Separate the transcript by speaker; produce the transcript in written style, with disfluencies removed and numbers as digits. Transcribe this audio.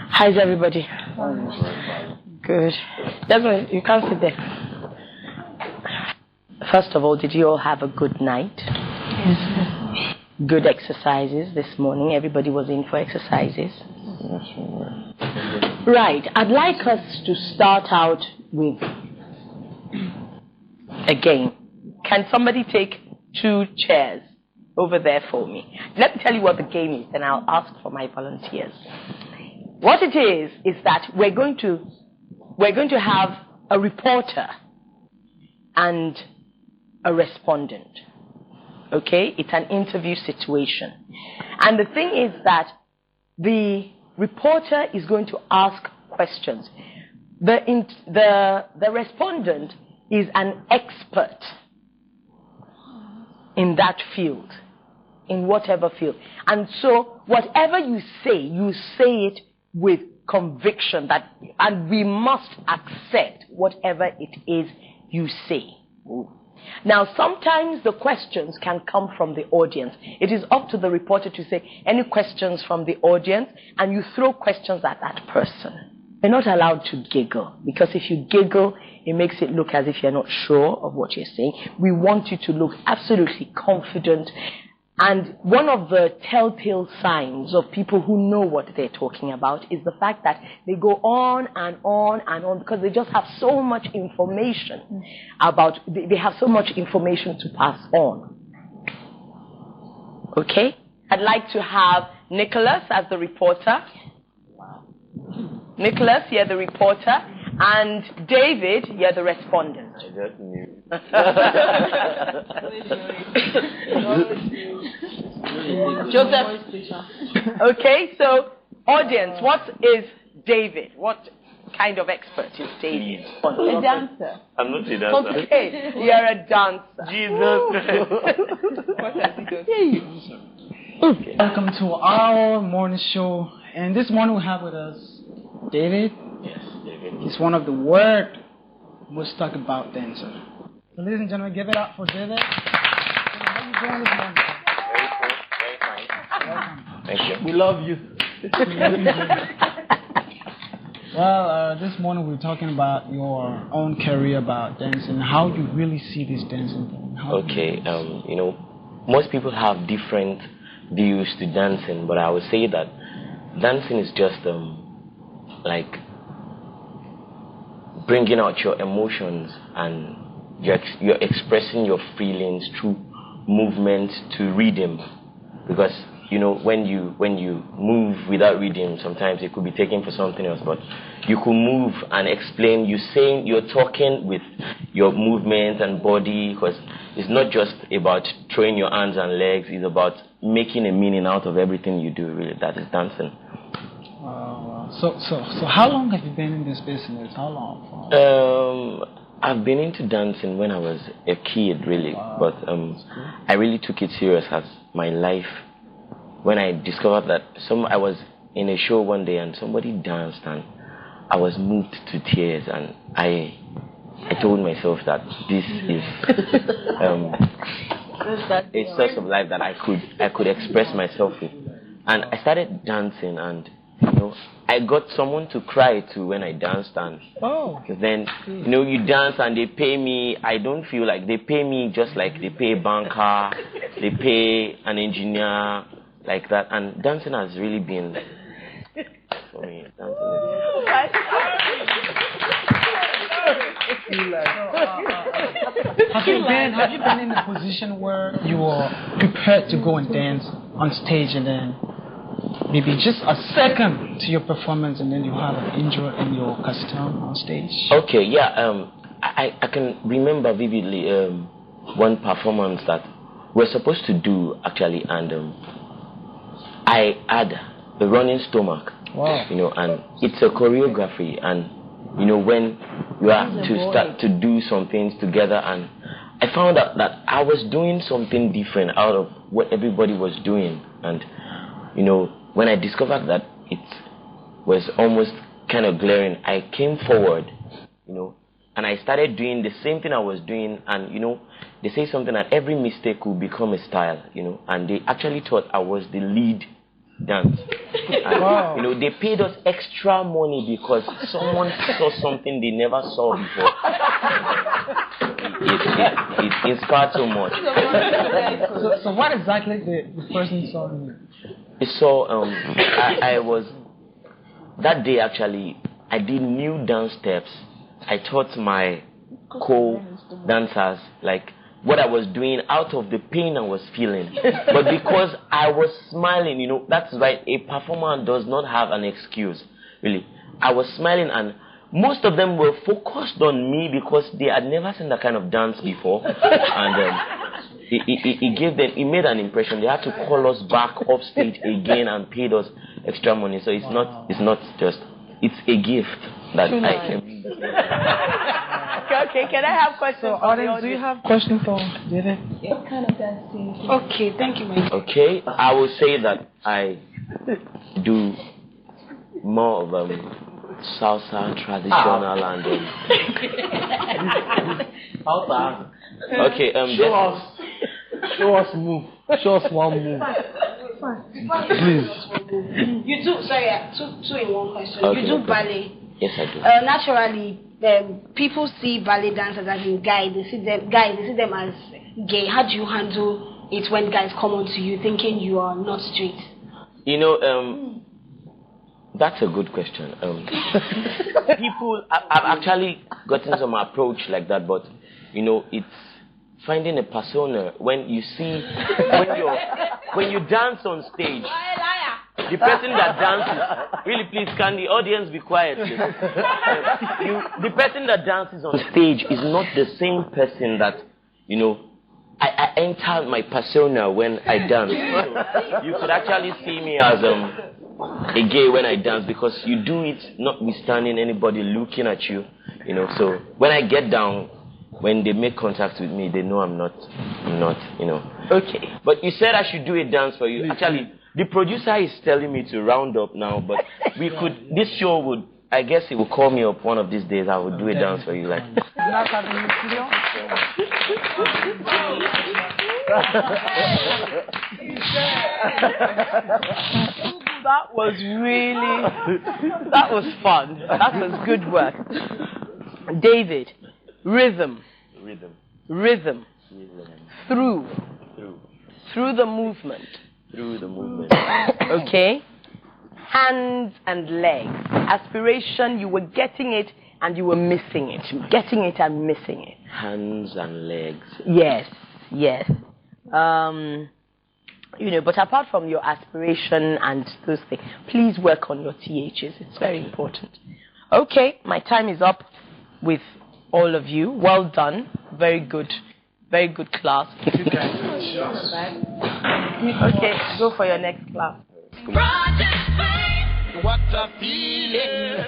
Speaker 1: How's everybody? Good. Desmond, you can't sit there. First of all, did you all have a good night?
Speaker 2: Yes.
Speaker 1: Good exercises this morning. Everybody was in for exercises. Right. I'd like us to start out with a game. Can somebody take 2 chairs over there for me? Let me tell you what the game is, and I'll ask for my volunteers. What it is that we're going to have a reporter and a respondent. Okay? It's an interview situation. And the thing is that the reporter is going to ask questions. The respondent is an expert in that field, in whatever field. And so whatever you say it with conviction, and we must accept whatever it is you say. Now, sometimes the questions can come from the audience. It is up to the reporter to say, any questions from the audience, and you throw questions at that person. You're not allowed to giggle, because if you giggle, it makes it look as if you're not sure of what you're saying. We want you to look absolutely confident. And one of the telltale signs of people who know what they're talking about is the fact that they go on and on and on, because they just have so much information they have so much information to pass on. Okay? I'd like to have Nicholas as the reporter. Nicholas, you're the reporter. And David, you're the respondent.
Speaker 3: I just knew.
Speaker 1: Joseph. Okay, so audience, what is David? What kind of expert is David?
Speaker 2: A dancer.
Speaker 3: I'm not a dancer.
Speaker 1: Okay, you're a dancer.
Speaker 3: Jesus.
Speaker 2: What has he done?
Speaker 4: Okay. Welcome to our morning show. And this morning we have with us David.
Speaker 3: Yes, David.
Speaker 4: He's one of the world most talked about dancer. So ladies and gentlemen, give it up for David. How are you doing this morning?
Speaker 3: Very fine.
Speaker 4: Welcome.
Speaker 3: Thank you.
Speaker 5: We love you.
Speaker 4: Well, this morning we're talking about your own career about dancing. How you really see this dancing thing?
Speaker 3: Okay, most people have different views to dancing, but I would say that dancing is just like bringing out your emotions, and you're expressing your feelings through movement to rhythm. Because when you move without rhythm, sometimes it could be taken for something else. But you could move and explain. You're talking with your movement and body, because it's not just about throwing your hands and legs. It's about making a meaning out of everything you do. Really, that is dancing.
Speaker 4: So how long have you been in this business? How long?
Speaker 3: I've been into dancing when I was a kid, really.
Speaker 4: Wow.
Speaker 3: But I really took it serious as my life. When I discovered that I was in a show one day and somebody danced, and I was moved to tears, and I told myself that this is a source of life that I could express myself with. And I started dancing, and I got someone to cry to when I danced, and then you dance and they pay me. I don't feel like they pay me just like they pay a banker, they pay an engineer, like that. And dancing has really been for me.
Speaker 4: Have you been in a position where you are prepared to go and dance on stage, and then maybe just a second to your performance, and then you have an injury in your costume on stage?
Speaker 3: Okay, yeah. I can remember vividly one performance that we're supposed to do, actually, and I had a running stomach.
Speaker 4: Wow.
Speaker 3: And it's a choreography, and when you have to start to do some things together, and I found out that I was doing something different out of what everybody was doing, and when I discovered that it was almost kind of glaring, I came forward, and I started doing the same thing I was doing. And they say something that every mistake will become a style. And they actually thought I was the lead dance. And,
Speaker 4: Wow.
Speaker 3: they paid us extra money because someone saw something they never saw before. It inspired so much.
Speaker 4: So what exactly the person saw in you?
Speaker 3: So I was that day actually. I did new dance steps. I taught my co-dancers like what I was doing out of the pain I was feeling. But because I was smiling, that's why a performer does not have an excuse, really. I was smiling, and most of them were focused on me because they had never seen that kind of dance before. And it made an impression. They had to call us back off stage again and paid us extra money. So it's not just, it's a gift that I can.
Speaker 1: Okay, can I have questions?
Speaker 4: So, audience, do you have questions for David?
Speaker 2: What kind of dance do you do?
Speaker 1: Okay, thank you, my.
Speaker 3: Okay, I will say that I do more of salsa, traditional, and okay.
Speaker 5: Show us move. Show us one move. Please.
Speaker 6: You do, sorry, two in one question.
Speaker 3: Okay,
Speaker 6: You do
Speaker 3: okay.
Speaker 6: ballet.
Speaker 3: Yes, I do.
Speaker 6: Naturally, people see ballet dancers as in guys. They see them as gay. How do you handle it when guys come on to you thinking you are not straight?
Speaker 3: That's a good question. People, I've actually gotten some approach like that, but it's finding a persona when you see when you dance on stage. The person that dances, really, please, can the audience be quiet, please? The person that dances on stage is not the same person that I enter my persona when I dance. So you could actually see me as a gay when I dance because you do it notwithstanding anybody looking at you, So when I get down, when they make contact with me, they know I'm not. Okay. But you said I should do a dance for you. Actually, the producer is telling me to round up now, but this show would, I guess he will call me up one of these days. I will do a dance for you, like.
Speaker 4: Not having you studio?
Speaker 1: That was fun. That was good work. David, rhythm. Through the movement. Okay. Hands and legs. Aspiration, you were getting it and you were missing it. Getting it and missing it.
Speaker 3: Hands and legs.
Speaker 1: Yes. But apart from your aspiration and those things, please work on your THs. It's very important. Okay, my time is up with all of you. Well done. Very good class. Okay, go for your next class.
Speaker 7: What a feeling.